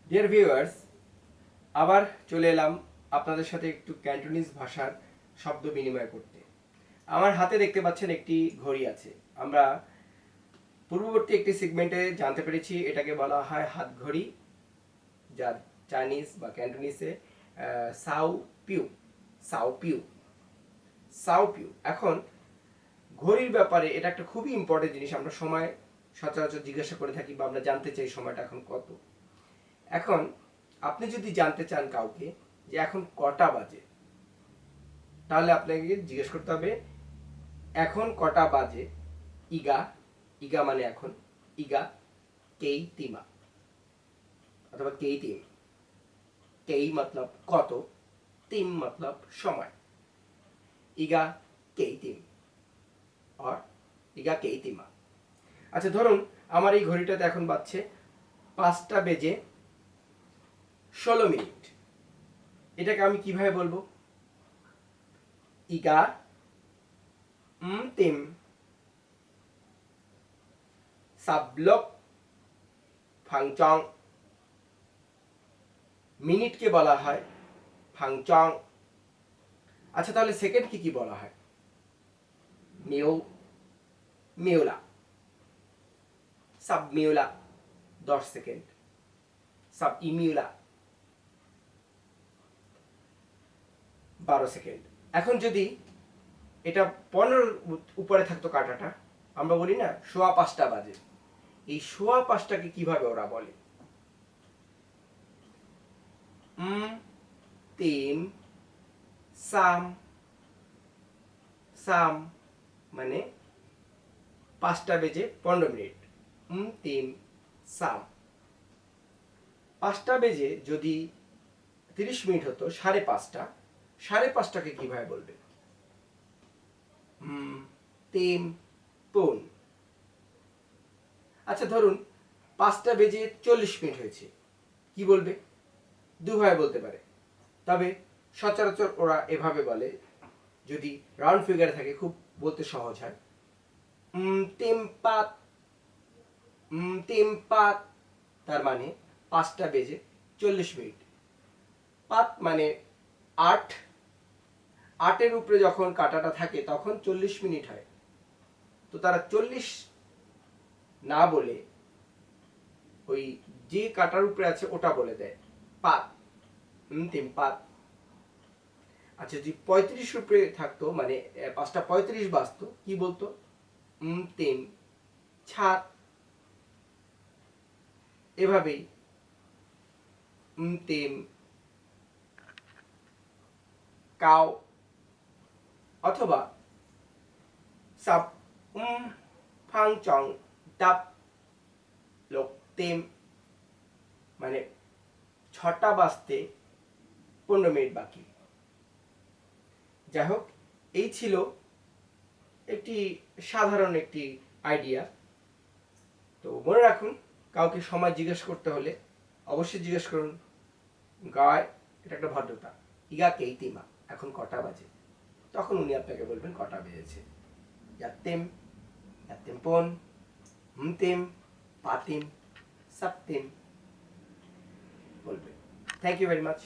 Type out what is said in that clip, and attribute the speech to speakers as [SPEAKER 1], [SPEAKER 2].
[SPEAKER 1] Dear viewers, আবার চলে এলাম আপনাদের সাথে একটু ক্যান্টোনিজ ভাষার শব্দ বিনিময় করতে। আমার হাতে দেখতে পাচ্ছেন একটি ঘড়ি আছে। আমরা পূর্ববর্তী একটি সেগমেন্টে জানতে পেরেছি এটাকে বলা হয় হাত ঘড়ি, যা চাইনিজ বা ক্যান্টোনিজে সাও পিউ সাও পিউ সাও পিউ। এখন ঘড়ির ব্যাপারে এটা একটা খুবই ইম্পর্টেন্ট জিনিস। আমরা সময় সচরাচর জিজ্ঞাসা করে থাকি বা আমরা জানতে চাই সময়টা এখন কত। এখন আপনি যদি জানতে চান কাউকে যে এখন কটা বাজে, তাহলে আপনাকে জিজ্ঞেস করতে হবে এখন কটা বাজে। ইগা, ইগা মানে এখন, ইগা কেই তিমা অথবা কেই তিম। কেই মতলব কত, তিম মতলব সময়। ইগা কেই তিম আর ইগা কেই তিমা। আচ্ছা, ধরুন আমার এই ঘড়িটাতে এখন বাজছে 5টা বেজে 16 মিনিট। এটাকে আমি কিভাবে বলবো? ইগা তিম সাবলক ফাংচং। মিনিটকে বলা হয় ফাংচং। আচ্ছা, তাহলে সেকেন্ডকে কি বলা হয়? মিউ মিউলা। সাব মিউলা 10 সেকেন্ড। সাব ইমিউলা 12 সেকেন্ড। এখন যদি এটা 15 উপরে থাকতো কাটাটা, আমরা বলি না 5:15 বাজে। এই 5:15টাকে কিভাবে ওরা বলে? তিম সাম। সাম মানে 5টা বেজে 15 মিনিট। তিম সাম। 5টা বেজে যদি 30 মিনিট হতো, 5:30, 5:30টাকে কিভাবে বলবে? তিম পুন। আচ্ছা, ধরুন 5টা বেজে 40 মিনিট হয়েছে, কি বলবে? দুভাবে বলতে পারে, তবে সচরাচর ওরা এভাবে বলে, যদি রাউন্ড ফিগারে থাকে খুব বলতে সহজ হয়। তিম পাত। তিম পাত তার মানে 5টা বেজে 40 মিনিট। পাত মানে 8। 8-এর উপরে যখন কাটাটা থাকে তখন 40 মিনিট হয়। তো তারা 40 না বলে ওই যে কাটার উপরে আছে ওটা বলে দেয় পাত। তিম পাত। আচ্ছা, যদি 35 উপরে থাকতো, মানে 5টা 35 বাজতো, কি বলতো? তিম ছাত। এভাবেই তিম কাও অথবা সাব ফাং চং ডাব লোক তেম, মানে 6টা বাজতে 15 মিনিট বাকি। যাই হোক, এই ছিল একটি সাধারণ একটি আইডিয়া। তো মনে রাখুন, কাউকে সময় জিজ্ঞেস করতে হলে অবশ্যই জিজ্ঞেস করুন গায়, এটা একটা ভদ্রতা, ইগা কেইতিমা এখন কটা বাজে। তখন উনি আপনাকে বলবেন কটা বেজেছে। ইয়াত্তেম, ইয়াত্তেম পন, হুমতেম, পাতিম, সাপ্তিম বলবে। Thank you very much.